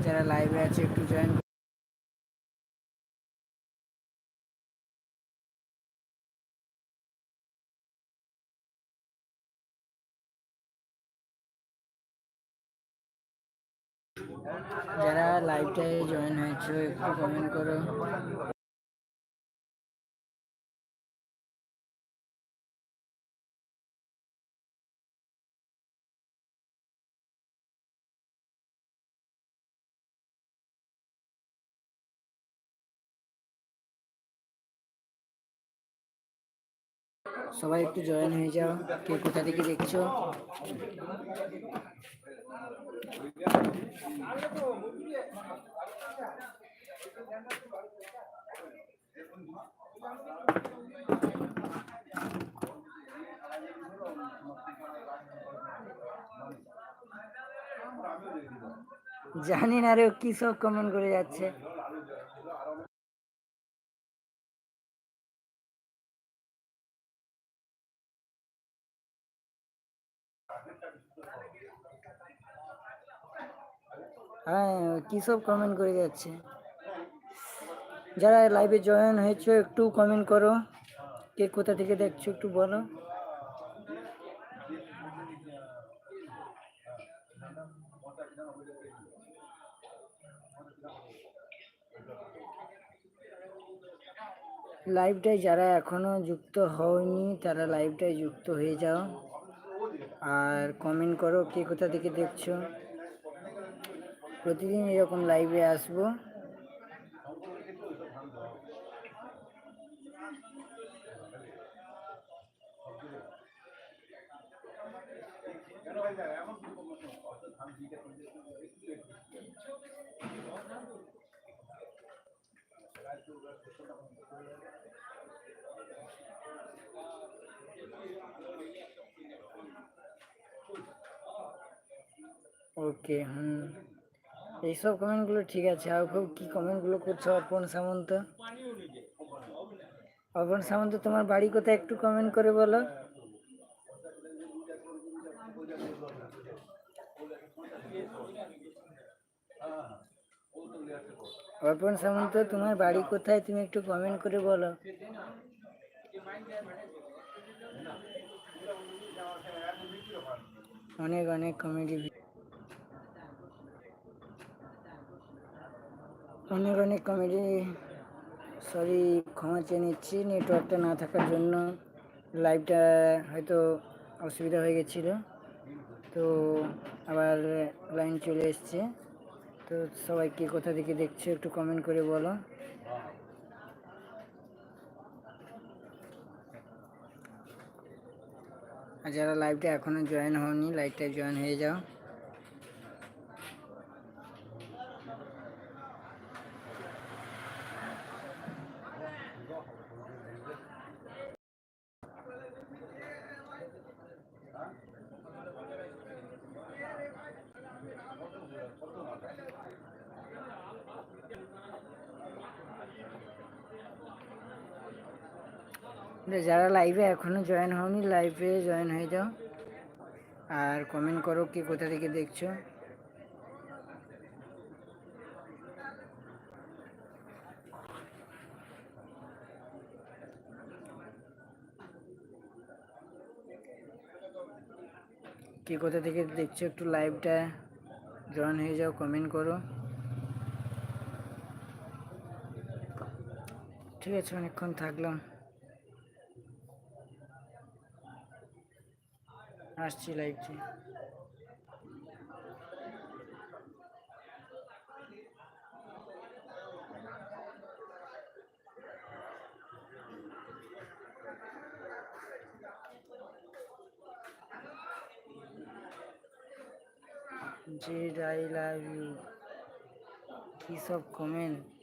যারা লাইভে আছে একটু জয়েন। যারা লাইভটায় জয়েন হয়েছে একটু কমেন্ট করো। সবাই একটু জয়েন হয়ে যাও, কে কোথা থেকে দেখছো। জানি না রে, কি সব কমেন্ট করে যাচ্ছে। হ্যাঁ, কি সব কমেন্ট করে যাচ্ছে। যারা লাইভে জয়েন হয়েছে একটু কমেন্ট করো, কে কোথা থেকে দেখছো একটু বলো। লাইভটায় যারা এখনো যুক্ত হয়নি তারা লাইভটায় যুক্ত হয়ে যাও আর কমেন্ট করো কে কোথা থেকে দেখছো। প্রতিদিন এরকম লাইভে আসবো। ওকে, এইসব কমেন্টগুলো ঠিক আছে। আর খুব কি কমেন্টগুলো করছো অর্পণ সামন্ত। অর্পণ সামন্ত, তোমার বাড়ি কোথায় একটু কমেন্ট করে বলো। অর্পণ সামন্ত, তোমার বাড়ি কোথায় তুমি একটু কমেন্ট করে বলো। অনেক অনেক কমেডি, অনেক অনেক কমেডি। সরি, ক্ষমা চেয়ে নিচ্ছি, নেটওয়ার্কটা না থাকার জন্য লাইভটা হয়তো অসুবিধা হয়ে গেছিলো। তো আবার লাইন চলে এসছে। তো সবাইকে কোথা থেকে দেখছো একটু কমেন্ট করে বলো। আর যারা লাইভটা এখনো জয়েন হওনি লাইভটায় জয়েন হয়ে যাও। যারা লাইভে এখনো জয়েন হওনি লাইভে জয়েন হয়ে যাও আর কমেন্ট করো কে কোথা থেকে দেখছো। কে কোথা থেকে দেখছো একটু লাইভটা জয়েন হয়ে যাও, কমেন্ট করো। ঠিক আছে, অনেকক্ষণ থাকলাম, আসছি লাইভটি। জেড আই লাভ ইউ, কি সব কমেন্ট।